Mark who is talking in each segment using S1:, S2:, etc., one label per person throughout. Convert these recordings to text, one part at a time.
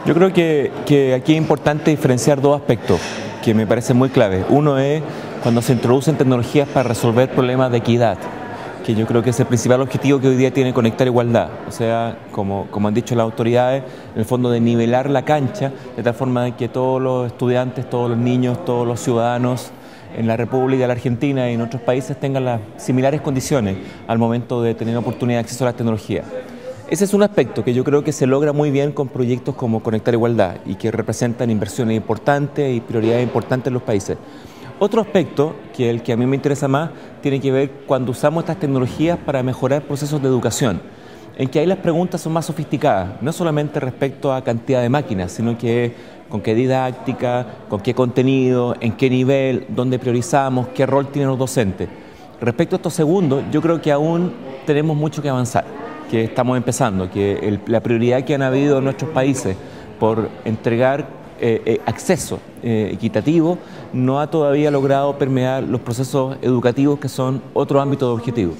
S1: Yo creo que aquí es importante diferenciar dos aspectos que me parecen muy claves. Uno es cuando se introducen tecnologías para resolver problemas de equidad, que yo creo que es el principal objetivo que hoy día tiene Conectar Igualdad. O sea, como han dicho las autoridades, en el fondo de nivelar la cancha de tal forma que todos los estudiantes, todos los niños, todos los ciudadanos en la República de la Argentina y en otros países tengan las similares condiciones al momento de tener oportunidad de acceso a la tecnología. Ese es un aspecto que yo creo que se logra muy bien con proyectos como Conectar Igualdad y que representan inversiones importantes y prioridades importantes en los países. Otro aspecto, que el que a mí me interesa más, tiene que ver cuando usamos estas tecnologías para mejorar procesos de educación, en que ahí las preguntas son más sofisticadas, no solamente respecto a cantidad de máquinas, sino que con qué didáctica, con qué contenido, en qué nivel, dónde priorizamos, qué rol tienen los docentes. Respecto a estos segundos, yo creo que aún tenemos mucho que avanzar, que estamos empezando, que la prioridad que han habido en nuestros países por entregar acceso equitativo no ha todavía logrado permear los procesos educativos que son otro ámbito de objetivo.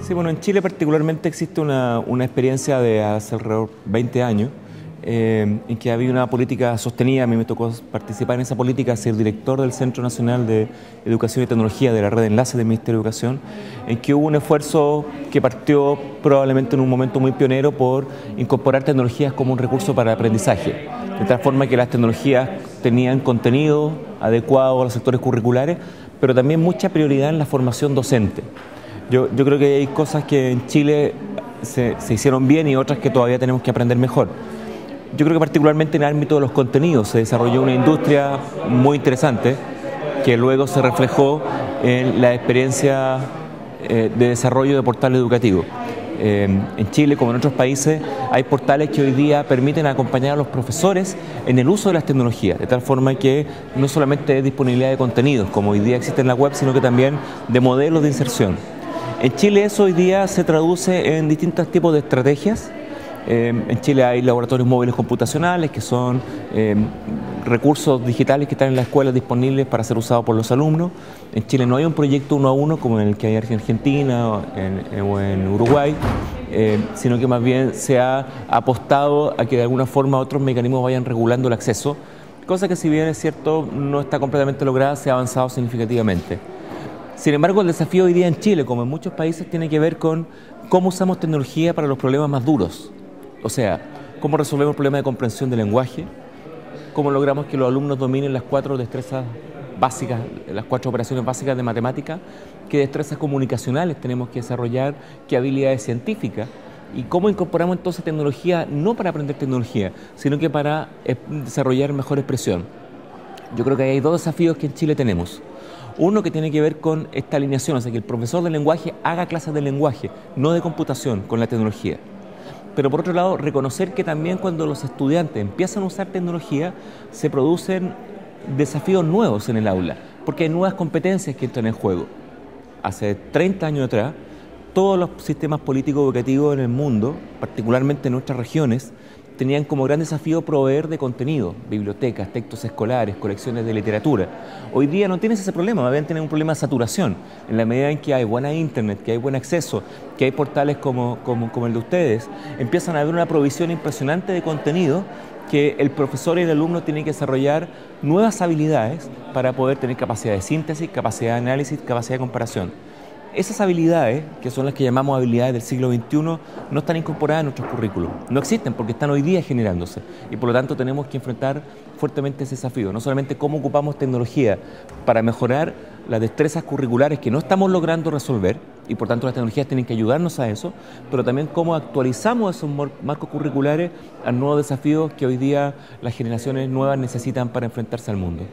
S1: Sí, bueno, en Chile particularmente existe una experiencia de hace alrededor de 20 años en que había una política sostenida. A mí me tocó participar en esa política, ser director del Centro Nacional de Educación y Tecnología de la red de enlace del Ministerio de Educación, en que hubo un esfuerzo que partió probablemente en un momento muy pionero por incorporar tecnologías como un recurso para el aprendizaje, de tal forma que las tecnologías tenían contenido adecuado a los sectores curriculares, pero también mucha prioridad en la formación docente. Yo creo que hay cosas que en Chile se hicieron bien y otras que todavía tenemos que aprender mejor. Yo creo que particularmente en el ámbito de los contenidos se desarrolló una industria muy interesante que luego se reflejó en la experiencia de desarrollo de portales educativos. En Chile, como en otros países, hay portales que hoy día permiten acompañar a los profesores en el uso de las tecnologías, de tal forma que no solamente es disponibilidad de contenidos, como hoy día existe en la web, sino que también de modelos de inserción. En Chile eso hoy día se traduce en distintos tipos de estrategias. En Chile hay laboratorios móviles computacionales, que son recursos digitales que están en las escuelas disponibles para ser usados por los alumnos. En Chile no hay un proyecto uno a uno como el que hay en Argentina o en Uruguay, sino que más bien se ha apostado a que de alguna forma otros mecanismos vayan regulando el acceso, cosa que si bien es cierto no está completamente lograda, se ha avanzado significativamente. Sin embargo, el desafío hoy día en Chile, como en muchos países, tiene que ver con cómo usamos tecnología para los problemas más duros. O sea, cómo resolvemos el problema de comprensión del lenguaje, cómo logramos que los alumnos dominen las 4 destrezas básicas, las 4 operaciones básicas de matemática, qué destrezas comunicacionales tenemos que desarrollar, qué habilidades científicas, y cómo incorporamos entonces tecnología no para aprender tecnología, sino que para desarrollar mejor expresión. Yo creo que hay dos desafíos que en Chile tenemos. Uno que tiene que ver con esta alineación, o sea, que el profesor de lenguaje haga clases de lenguaje, no de computación, con la tecnología. Pero por otro lado, reconocer que también cuando los estudiantes empiezan a usar tecnología, se producen desafíos nuevos en el aula, porque hay nuevas competencias que entran en juego. Hace 30 años atrás, todos los sistemas políticos educativos en el mundo, particularmente en nuestras regiones, tenían como gran desafío proveer de contenido, bibliotecas, textos escolares, colecciones de literatura. Hoy día no tienes ese problema, más bien tienen un problema de saturación. En la medida en que hay buena internet, que hay buen acceso, que hay portales como el de ustedes, empiezan a haber una provisión impresionante de contenido que el profesor y el alumno tienen que desarrollar nuevas habilidades para poder tener capacidad de síntesis, capacidad de análisis, capacidad de comparación. Esas habilidades, que son las que llamamos habilidades del siglo XXI, no están incorporadas en nuestros currículos. No existen porque están hoy día generándose y por lo tanto tenemos que enfrentar fuertemente ese desafío. No solamente cómo ocupamos tecnología para mejorar las destrezas curriculares que no estamos logrando resolver y por tanto las tecnologías tienen que ayudarnos a eso, pero también cómo actualizamos esos marcos curriculares a nuevos desafíos que hoy día las generaciones nuevas necesitan para enfrentarse al mundo.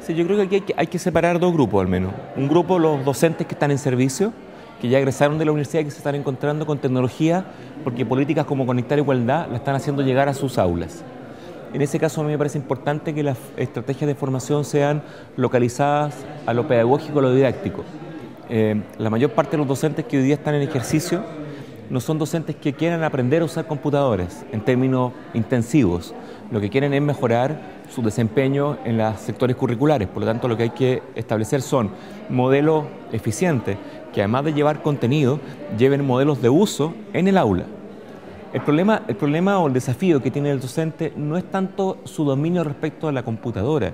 S1: Sí, yo creo que aquí hay que separar dos grupos al menos. Un grupo, los docentes que están en servicio, que ya egresaron de la universidad y que se están encontrando con tecnología porque políticas como Conectar Igualdad la están haciendo llegar a sus aulas. En ese caso a mí me parece importante que las estrategias de formación sean localizadas a lo pedagógico, a lo didáctico. La mayor parte de los docentes que hoy día están en ejercicio no son docentes que quieran aprender a usar computadores en términos intensivos, lo que quieren es mejorar su desempeño en los sectores curriculares. Por lo tanto, lo que hay que establecer son modelos eficientes que, además de llevar contenido, lleven modelos de uso en el aula. El problema o el desafío que tiene el docente no es tanto su dominio respecto a la computadora,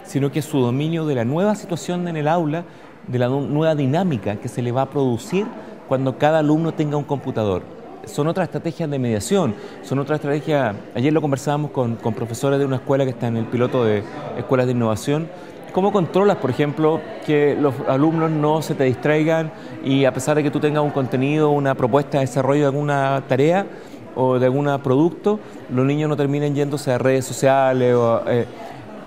S1: sino que es su dominio de la nueva situación en el aula, de la nueva dinámica que se le va a producir cuando cada alumno tenga un computador. Son otras estrategias de mediación, son otras estrategias. Ayer lo conversábamos con profesores de una escuela que está en el piloto de escuelas de innovación. ¿Cómo controlas, por ejemplo, que los alumnos no se te distraigan y, a pesar de que tú tengas un contenido, una propuesta de desarrollo de alguna tarea o de algún producto, los niños no terminen yéndose a redes sociales?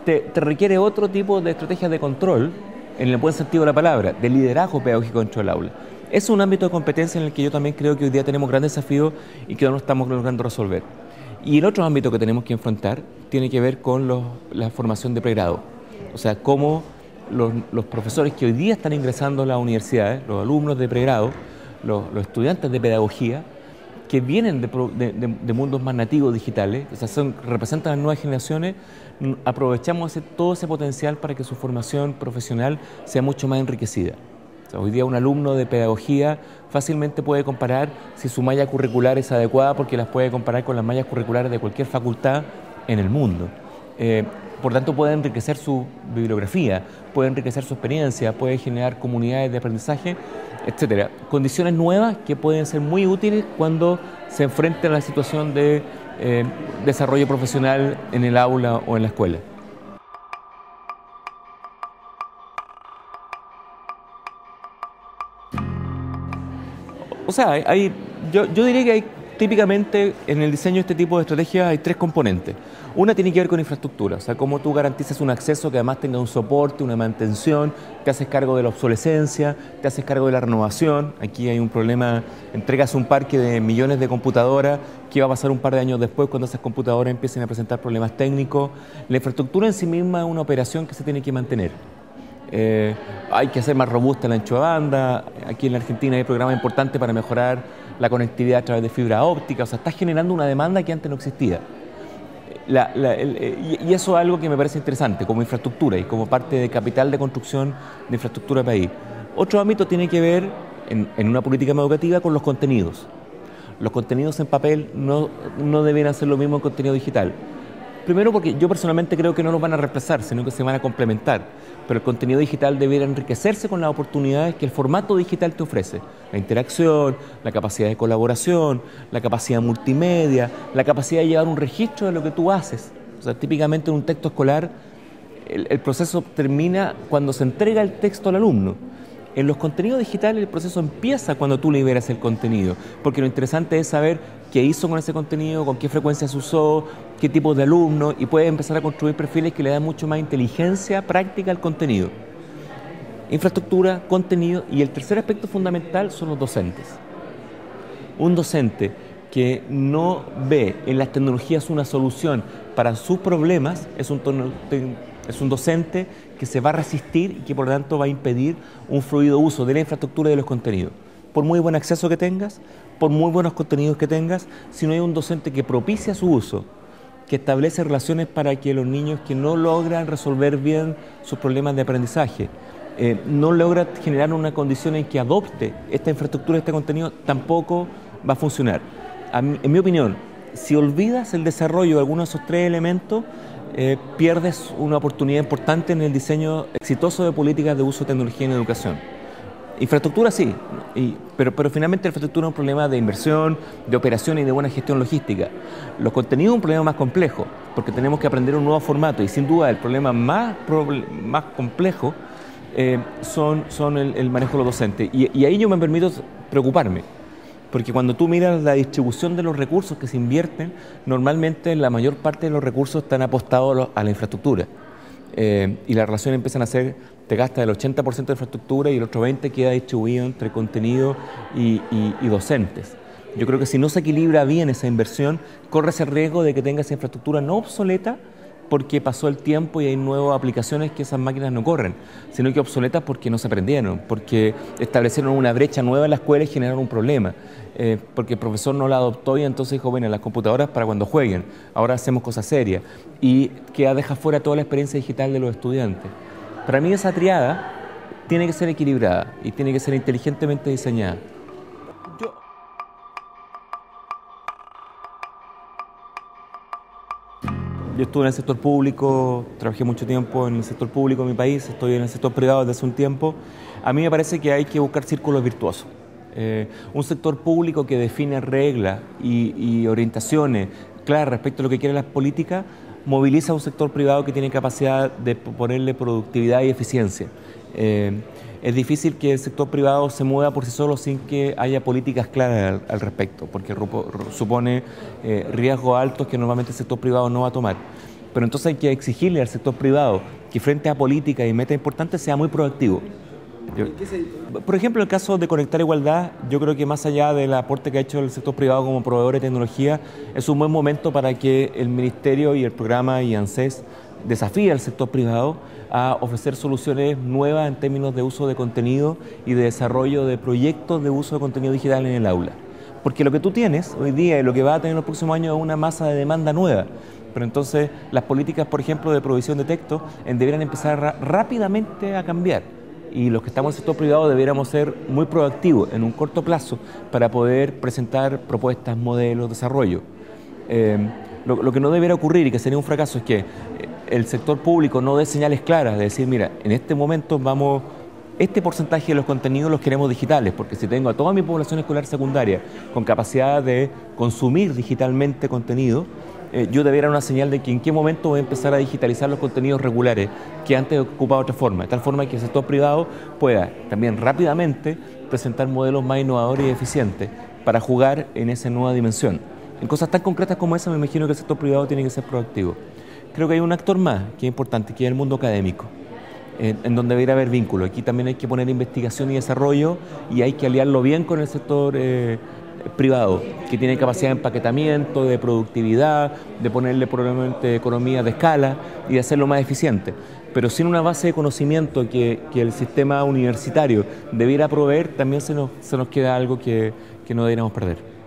S1: Te requiere otro tipo de estrategias de control, en el buen sentido de la palabra, de liderazgo pedagógico dentro del aula. Es un ámbito de competencia en el que yo también creo que hoy día tenemos grandes desafíos y que no estamos logrando resolver. Y el otro ámbito que tenemos que enfrentar tiene que ver con la formación de pregrado. O sea, cómo los profesores que hoy día están ingresando a las universidades, los alumnos de pregrado, los estudiantes de pedagogía, que vienen de mundos más nativos digitales, o sea, representan a las nuevas generaciones, aprovechamos todo ese potencial para que su formación profesional sea mucho más enriquecida. O sea, hoy día un alumno de pedagogía fácilmente puede comparar si su malla curricular es adecuada, porque las puede comparar con las mallas curriculares de cualquier facultad en el mundo. Por tanto, puede enriquecer su bibliografía, puede enriquecer su experiencia, puede generar comunidades de aprendizaje, etcétera. Condiciones nuevas que pueden ser muy útiles cuando se enfrenta a la situación de desarrollo profesional en el aula o en la escuela. O sea, yo diría que hay típicamente en el diseño de este tipo de estrategias hay tres componentes. Una tiene que ver con infraestructura, o sea, cómo tú garantizas un acceso que además tenga un soporte, una mantención, te haces cargo de la obsolescencia, te haces cargo de la renovación. Aquí hay un problema, entregas un parque de millones de computadoras, ¿qué va a pasar un par de años después cuando esas computadoras empiecen a presentar problemas técnicos? La infraestructura en sí misma es una operación que se tiene que mantener. Hay que hacer más robusta el ancho de banda. Aquí en la Argentina hay programas importantes para mejorar la conectividad a través de fibra óptica. O sea, está generando una demanda que antes no existía. Y eso es algo que me parece interesante como infraestructura y como parte de capital de construcción de infraestructura país. Otro ámbito tiene que ver en una política educativa con los contenidos. Los contenidos en papel no deben ser lo mismo en contenido digital. Primero, porque yo personalmente creo que no los van a reemplazar, sino que se van a complementar. Pero el contenido digital debería enriquecerse con las oportunidades que el formato digital te ofrece. La interacción, la capacidad de colaboración, la capacidad multimedia, la capacidad de llevar un registro de lo que tú haces. O sea, típicamente en un texto escolar, el proceso termina cuando se entrega el texto al alumno. En los contenidos digitales el proceso empieza cuando tú liberas el contenido, porque lo interesante es saber qué hizo con ese contenido, con qué frecuencia se usó, qué tipo de alumno, y puedes empezar a construir perfiles que le dan mucho más inteligencia práctica al contenido. Infraestructura, contenido, y el tercer aspecto fundamental son los docentes. Un docente que no ve en las tecnologías una solución para sus problemas es un docente que se va a resistir y que por lo tanto va a impedir un fluido uso de la infraestructura y de los contenidos. Por muy buen acceso que tengas, por muy buenos contenidos que tengas, si no hay un docente que propicia su uso, que establece relaciones para que los niños que no logran resolver bien sus problemas de aprendizaje, no logra generar una condición en que adopte esta infraestructura, este contenido, tampoco va a funcionar. En mi opinión, si olvidas el desarrollo de algunos de esos tres elementos, pierdes una oportunidad importante en el diseño exitoso de políticas de uso de tecnología en educación. Infraestructura sí, pero finalmente la infraestructura es un problema de inversión, de operación y de buena gestión logística. Los contenidos es un problema más complejo, porque tenemos que aprender un nuevo formato y sin duda el problema más complejo son el manejo de los docentes. Y ahí yo me permito preocuparme, porque cuando tú miras la distribución de los recursos que se invierten, normalmente la mayor parte de los recursos están apostados a la infraestructura. Y las relaciones empiezan a ser, te gastas el 80% de infraestructura y el otro 20% queda distribuido entre contenido y docentes. Yo creo que si no se equilibra bien esa inversión, corre ese riesgo de que tengas infraestructura no obsoleta, porque pasó el tiempo y hay nuevas aplicaciones que esas máquinas no corren, sino que obsoletas porque no se aprendieron, porque establecieron una brecha nueva en la escuela y generaron un problema, porque el profesor no la adoptó y entonces dijo, bueno, las computadoras para cuando jueguen, ahora hacemos cosas serias, y que deja fuera toda la experiencia digital de los estudiantes. Para mí esa triada tiene que ser equilibrada y tiene que ser inteligentemente diseñada. Yo estuve en el sector público, trabajé mucho tiempo en el sector público de mi país, estoy en el sector privado desde hace un tiempo. A mí me parece que hay que buscar círculos virtuosos. Un sector público que define reglas y orientaciones claras respecto a lo que quieren las políticas, moviliza a un sector privado que tiene capacidad de ponerle productividad y eficiencia. Es difícil que el sector privado se mueva por sí solo sin que haya políticas claras al respecto, porque supone riesgos altos que normalmente el sector privado no va a tomar. Pero entonces hay que exigirle al sector privado que frente a políticas y metas importantes sea muy proactivo. Por ejemplo, en el caso de Conectar Igualdad, yo creo que más allá del aporte que ha hecho el sector privado como proveedor de tecnología, es un buen momento para que el Ministerio y el programa y ANSES desafíe al sector privado a ofrecer soluciones nuevas en términos de uso de contenido y de desarrollo de proyectos de uso de contenido digital en el aula. Porque lo que tú tienes hoy día y lo que va a tener en los próximos años es una masa de demanda nueva. Pero entonces las políticas, por ejemplo, de provisión de texto deberían empezar rápidamente a cambiar. Y los que estamos en el sector privado deberíamos ser muy proactivos en un corto plazo para poder presentar propuestas, modelos, desarrollo. Lo que no debería ocurrir y que sería un fracaso es que el sector público no dé señales claras de decir, mira, en este momento este porcentaje de los contenidos los queremos digitales, porque si tengo a toda mi población escolar secundaria con capacidad de consumir digitalmente contenido, yo debería dar una señal de que en qué momento voy a empezar a digitalizar los contenidos regulares que antes ocupaba otra forma, de tal forma que el sector privado pueda también rápidamente presentar modelos más innovadores y eficientes para jugar en esa nueva dimensión. En cosas tan concretas como esa me imagino que el sector privado tiene que ser proactivo. Creo que hay un actor más que es importante, que es el mundo académico, en donde debería haber vínculos. Aquí también hay que poner investigación y desarrollo y hay que aliarlo bien con el sector privado, que tiene capacidad de empaquetamiento, de productividad, de ponerle probablemente economía de escala y de hacerlo más eficiente. Pero sin una base de conocimiento que el sistema universitario debiera proveer, también se nos queda algo que no deberíamos perder.